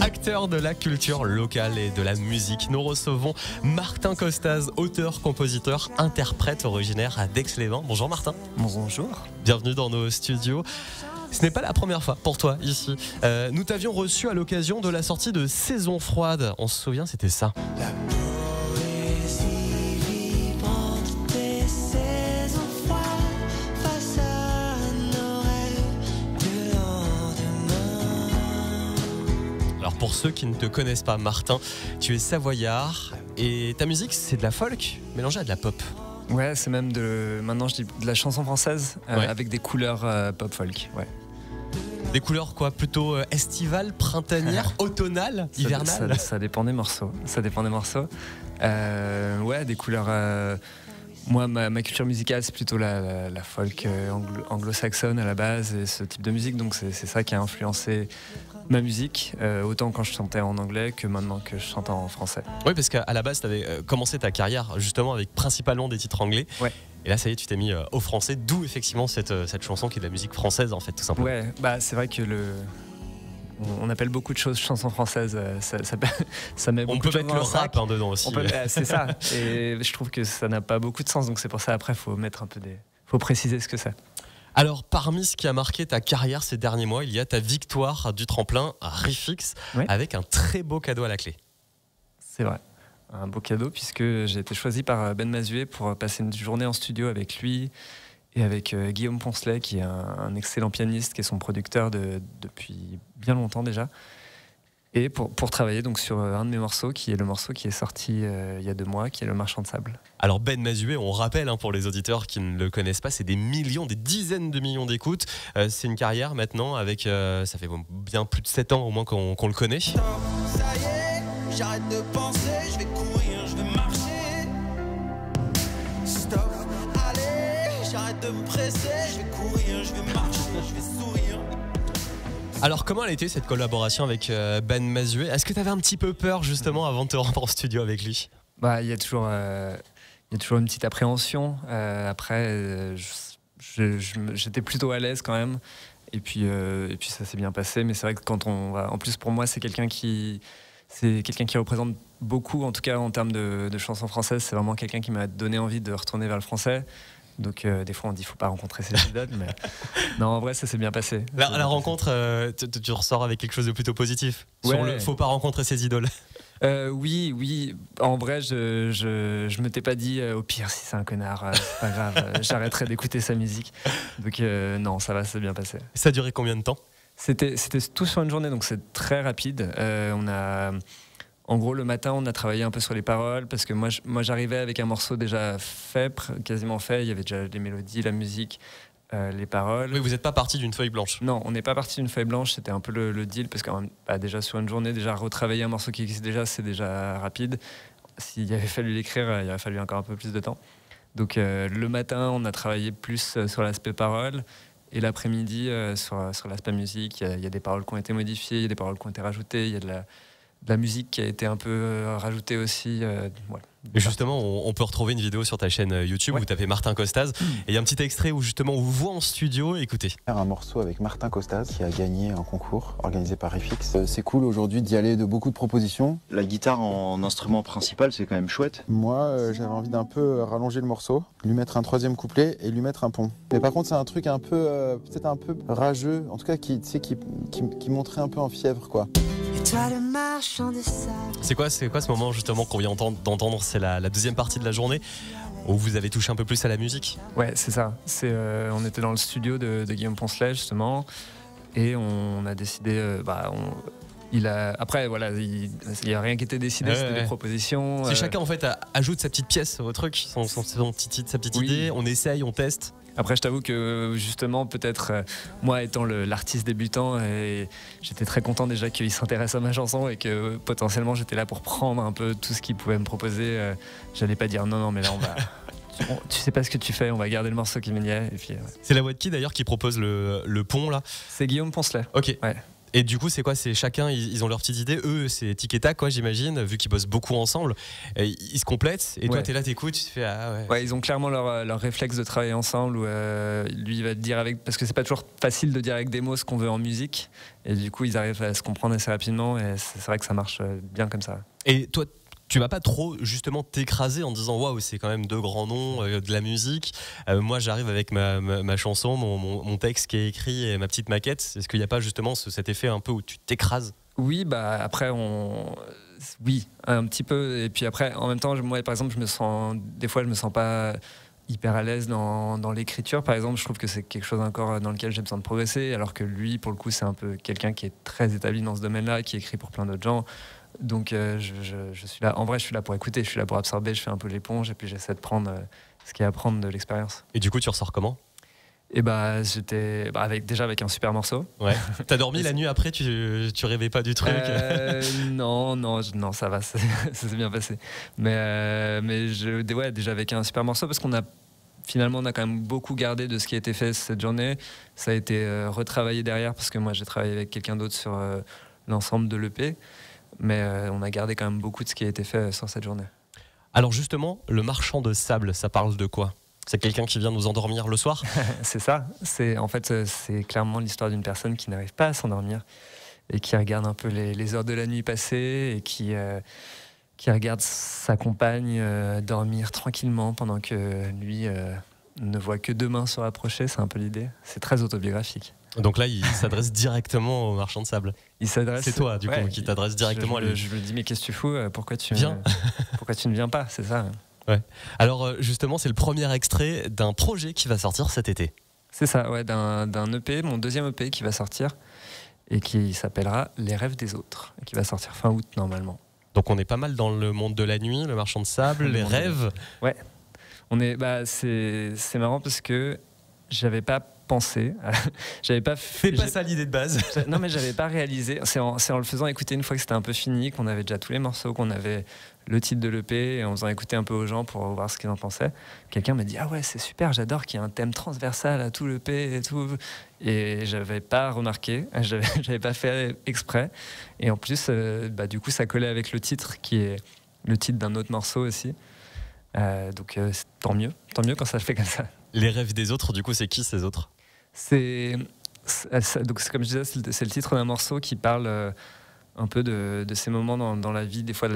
Acteur de la culture locale et de la musique, nous recevons Martin Costaz, auteur, compositeur, interprète originaire d'Aix-les-Bains. Bonjour Martin. Bonjour. Bienvenue dans nos studios. Ce n'est pas la première fois pour toi ici. Nous t'avions reçu à l'occasion de la sortie de Saison froide. On se souvient, c'était ça. Alors pour ceux qui ne te connaissent pas, Martin, tu es savoyard et ta musique c'est de la folk mélangée à de la pop. Ouais, c'est même maintenant je dis de la chanson française avec des couleurs pop folk. Ouais. Des couleurs quoi, plutôt estivales, printanières, automnales, hivernales. Ça dépend des morceaux. Ouais, des couleurs. Moi, ma culture musicale, c'est plutôt la folk anglo-saxonne à la base, et ce type de musique. Donc c'est ça qui a influencé ma musique, autant quand je chantais en anglais que maintenant que je chante en français. Oui, parce qu'à la base, tu avais commencé ta carrière justement avec principalement des titres anglais. Ouais. Et là, ça y est, tu t'es mis au français, d'où effectivement cette chanson qui est de la musique française, en fait, tout simplement. Ouais, bah c'est vrai que on appelle beaucoup de choses chansons françaises, ça met beaucoup de choses. On peut mettre le rap dedans aussi. C'est ça, et je trouve que ça n'a pas beaucoup de sens, donc c'est pour ça après, faut mettre un peu faut préciser ce que c'est. Alors, parmi ce qui a marqué ta carrière ces derniers mois, il y a ta victoire du tremplin à Rifix, avec un très beau cadeau à la clé. C'est vrai, un beau cadeau, puisque j'ai été choisi par Ben Mazué pour passer une journée en studio avec lui et avec Guillaume Poncelet, qui est un excellent pianiste, qui est son producteur depuis bien longtemps déjà. Et pour travailler donc sur un de mes morceaux, qui est le morceau qui est sorti il y a 2 mois, qui est Le Marchand de Sable. Alors Ben Mazué, on rappelle pour les auditeurs qui ne le connaissent pas, c'est des dizaines de millions d'écoutes. C'est une carrière maintenant avec, ça fait bien plus de 7 ans au moins qu'on le connaît. Ça y est, j'arrête de penser, je vais courir, je vais marcher. Stop, allez, j'arrête de me presser, je vais courir, je vais marcher, je vais sourire. Alors comment a été cette collaboration avec Ben Mazué? Est-ce que tu avais un petit peu peur justement avant de te rendre en studio avec lui? Bah, il y a toujours une petite appréhension. Après, j'étais plutôt à l'aise quand même. Et puis ça s'est bien passé. Mais c'est vrai que quand on va, en plus pour moi, c'est quelqu'un qui représente beaucoup, en tout cas en termes de chansons françaises. C'est vraiment quelqu'un qui m'a donné envie de retourner vers le français. Donc des fois on dit faut pas rencontrer ses idoles, mais non, en vrai ça s'est bien passé. La rencontre, tu ressors avec quelque chose de plutôt positif. Ouais. Sur le faut pas rencontrer ses idoles. Oui. En vrai, je m'étais pas dit au pire si c'est un connard, c'est pas grave, j'arrêterai d'écouter sa musique. Donc non, ça va, c'est bien passé. Ça a duré combien de temps? C'était tout sur une journée, donc c'est très rapide. En gros, le matin, on a travaillé un peu sur les paroles, parce que moi j'arrivais avec un morceau déjà fait, quasiment fait. Il y avait déjà les mélodies, la musique, les paroles. Oui, vous n'êtes pas parti d'une feuille blanche. Non, on n'est pas parti d'une feuille blanche. C'était un peu le deal, parce que déjà sur une journée, déjà retravailler un morceau qui existe déjà, c'est déjà rapide. S'il avait fallu l'écrire, il aurait fallu encore un peu plus de temps. Donc le matin, on a travaillé plus sur l'aspect paroles. Et l'après-midi, sur l'aspect musique, il y a des paroles qui ont été modifiées, il y a des paroles qui ont été rajoutées, il y a de la musique qui a été un peu rajoutée aussi. Et justement, on peut retrouver une vidéo sur ta chaîne YouTube où vous tapez Martin Costaz. Et il y a un petit extrait où justement on vous voit en studio. Écoutez. Un morceau avec Martin Costaz qui a gagné un concours organisé par Rifix. C'est cool aujourd'hui d'y aller, de beaucoup de propositions. La guitare en instrument principal, c'est quand même chouette. Moi, j'avais envie d'un peu rallonger le morceau, lui mettre un 3e couplet et lui mettre un pont. Mais par contre, c'est un truc un peu, peut-être un peu rageux, en tout cas qui montrait un peu en fièvre, quoi. C'est quoi ce moment justement qu'on vient d'entendre? C'est la 2e partie de la journée où vous avez touché un peu plus à la musique. Ouais, c'est ça. On était dans le studio de Guillaume Poncelet justement, et on a décidé. Après, voilà, il n'y a rien qui était décidé, c'était des propositions. Si chacun en fait ajoute sa petite pièce au truc, sa petite idée, on essaye, on teste. Après, je t'avoue que justement, peut-être moi étant l'artiste débutant, j'étais très content déjà qu'il s'intéresse à ma chanson et que potentiellement j'étais là pour prendre un peu tout ce qu'il pouvait me proposer. J'allais pas dire non, mais là on va. Tu sais pas ce que tu fais, on va garder le morceau qui m'y est. C'est la voix de qui d'ailleurs qui propose le pont là? C'est Guillaume Poncelet. Ok. Ouais. Et du coup, c'est quoi? C'est chacun, ils ont leur petite idée. Eux, c'est tic et tac, quoi, j'imagine, vu qu'ils bossent beaucoup ensemble. Et ils se complètent. Et toi, Ouais. t'es là, t'écoutes, tu te fais ah ouais. Ouais, ils ont clairement leur réflexe de travailler ensemble où lui il va te dire parce que c'est pas toujours facile de dire avec des mots ce qu'on veut en musique et du coup ils arrivent à se comprendre assez rapidement et c'est vrai que ça marche bien comme ça. Et toi, tu vas pas trop justement t'écraser en disant waouh, c'est quand même deux grands noms de la musique. Moi, j'arrive avec ma chanson, mon texte qui est écrit et ma petite maquette. Est-ce qu'il n'y a pas justement cet effet un peu où tu t'écrases? Oui, bah après oui, un petit peu et puis après en même temps moi par exemple des fois je me sens pas hyper à l'aise dans l'écriture par exemple, je trouve que c'est quelque chose encore dans lequel j'ai besoin de progresser alors que lui pour le coup c'est un peu quelqu'un qui est très établi dans ce domaine-là, qui écrit pour plein d'autres gens. Donc je suis là, en vrai je suis là pour écouter, je suis là pour absorber, je fais un peu l'éponge et puis j'essaie de prendre ce qu'il y a à prendre de l'expérience. Et du coup, tu ressors comment? Et bah j'étais déjà avec un super morceau. Ouais. T'as dormi la nuit après? Tu rêvais pas du truc? Non, ça va, ça s'est bien passé. Mais ouais, déjà avec un super morceau parce qu'on a finalement on a quand même beaucoup gardé de ce qui a été fait cette journée. Ça a été retravaillé derrière parce que moi j'ai travaillé avec quelqu'un d'autre sur l'ensemble de l'EP. Mais on a gardé quand même beaucoup de ce qui a été fait sur cette journée. Alors justement, le marchand de sable, ça parle de quoi? C'est quelqu'un qui vient nous endormir le soir? C'est ça. En fait, c'est clairement l'histoire d'une personne qui n'arrive pas à s'endormir et qui regarde un peu les heures de la nuit passer et qui regarde sa compagne dormir tranquillement pendant que lui ne voit que demain se rapprocher. C'est un peu l'idée. C'est très autobiographique. Donc là, il s'adresse directement au marchand de sable. C'est toi, du coup, qui t'adresse directement à lui. Je me dis, mais qu'est-ce que tu fous? Pourquoi tu ne viens pas? C'est ça. Ouais. Alors justement, c'est le premier extrait d'un projet qui va sortir cet été. C'est ça, ouais, d'un EP, mon deuxième EP qui va sortir et qui s'appellera Les rêves des autres, et qui va sortir fin août normalement. Donc on est pas mal dans le monde de la nuit, le marchand de sable, les rêves. Ouais, c'est marrant parce que j'avais pas pensé, j'avais pas fait pas ça l'idée de base. Non mais j'avais pas réalisé, c'est en le faisant écouter une fois que c'était un peu fini, qu'on avait déjà tous les morceaux, qu'on avait le titre de l'EP et en faisant écouter un peu aux gens pour voir ce qu'ils en pensaient. Quelqu'un m'a dit ah ouais c'est super, j'adore qu'il y ait un thème transversal à tout l'EP et tout, et j'avais pas remarqué, j'avais pas fait exprès et en plus du coup ça collait avec le titre qui est le titre d'un autre morceau aussi. Donc tant mieux quand ça se fait comme ça. Les rêves des autres, du coup, c'est qui ces autres? Donc comme je disais, c'est le titre d'un morceau qui parle un peu de ces moments dans la vie, des fois,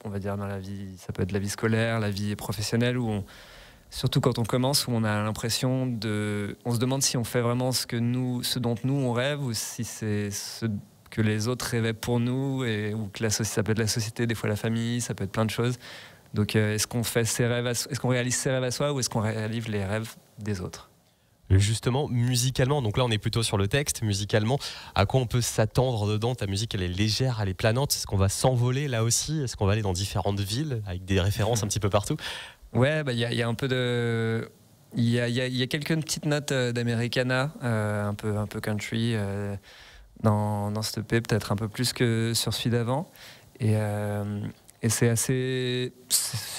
on va dire dans la vie, ça peut être la vie scolaire, la vie professionnelle, surtout quand on commence, où on a l'impression on se demande si on fait vraiment ce dont nous on rêve, ou si c'est ce que les autres rêvaient pour nous, ou que ça peut être la société, des fois la famille, ça peut être plein de choses. Donc est-ce qu'on fait est-ce qu'on réalise ses rêves à soi ou est-ce qu'on réalise les rêves des autres? Justement, musicalement, donc là on est plutôt sur le texte, musicalement, à quoi on peut s'attendre dedans? Ta musique elle est légère, elle est planante, est-ce qu'on va s'envoler là aussi? Est-ce qu'on va aller dans différentes villes avec des références un petit peu partout? Ouais, il y a un peu de... Il y a quelques petites notes d'Americana, un peu country, dans cette EP, peut-être un peu plus que sur celui d'avant. Et c'est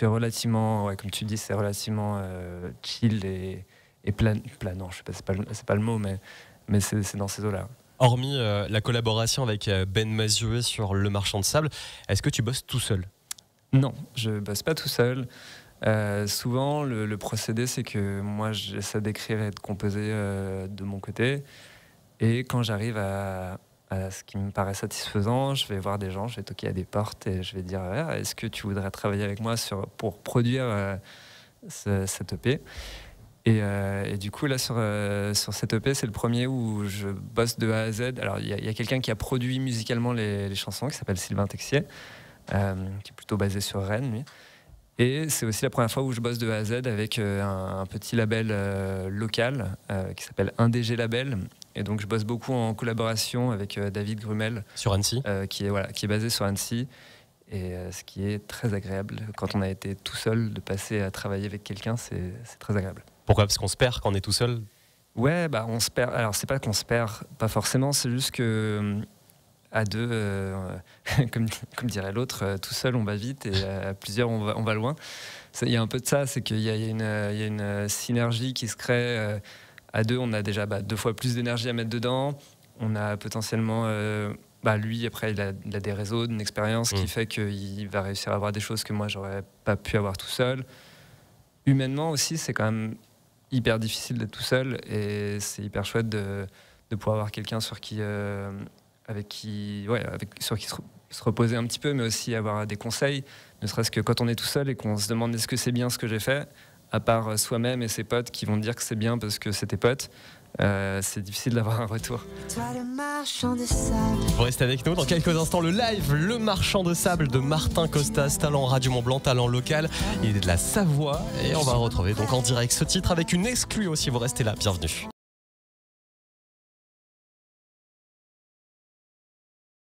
relativement, ouais, comme tu dis, c'est relativement chill et planant. Je sais pas, c'est pas le mot, mais c'est dans ces eaux-là. Hormis la collaboration avec Ben Mazué sur Le Marchand de Sable, est-ce que tu bosses tout seul? Non, je bosse pas tout seul. Souvent, le procédé, c'est que moi, j'essaie d'écrire et de composer de mon côté. Et quand j'arrive à ce qui me paraît satisfaisant, je vais voir des gens, je vais toquer à des portes et je vais dire est-ce que tu voudrais travailler avec moi pour produire cette EP? Et du coup là sur cette EP, c'est le premier où je bosse de A à Z. Alors il y a quelqu'un qui a produit musicalement les chansons qui s'appelle Sylvain Texier, qui est plutôt basé sur Rennes lui. Et c'est aussi la première fois où je bosse de A à Z avec un petit label local qui s'appelle 1DG Label. Et donc je bosse beaucoup en collaboration avec David Grumel sur Annecy, qui est basé sur Annecy, et ce qui est très agréable quand on a été tout seul, de passer à travailler avec quelqu'un, c'est très agréable. Pourquoi? Parce qu'on se perd quand on est tout seul? Ouais, on se perd. Alors c'est pas qu'on se perd, pas forcément, c'est juste que à deux, comme dirait l'autre, tout seul on va vite et à plusieurs on va loin. Il y a un peu de ça, c'est qu'il y a une synergie qui se crée. À deux, on a déjà 2 fois plus d'énergie à mettre dedans. On a potentiellement, lui après il a des réseaux, une expérience qui fait qu'il va réussir à avoir des choses que moi j'aurais pas pu avoir tout seul. Humainement aussi, c'est quand même hyper difficile d'être tout seul et c'est hyper chouette de pouvoir avoir quelqu'un sur qui se reposer un petit peu, mais aussi avoir des conseils, ne serait-ce que quand on est tout seul et qu'on se demande est-ce que c'est bien ce que j'ai fait, à part soi-même et ses potes qui vont dire que c'est bien parce que c'est tes potes. C'est difficile d'avoir un retour. Vous restez avec nous dans quelques instants. Le live, le marchand de sable de Martin Costas, talent Radio Mont Blanc, talent local. Il est de la Savoie et on va retrouver donc en direct ce titre avec une exclue aussi. Vous restez là, bienvenue.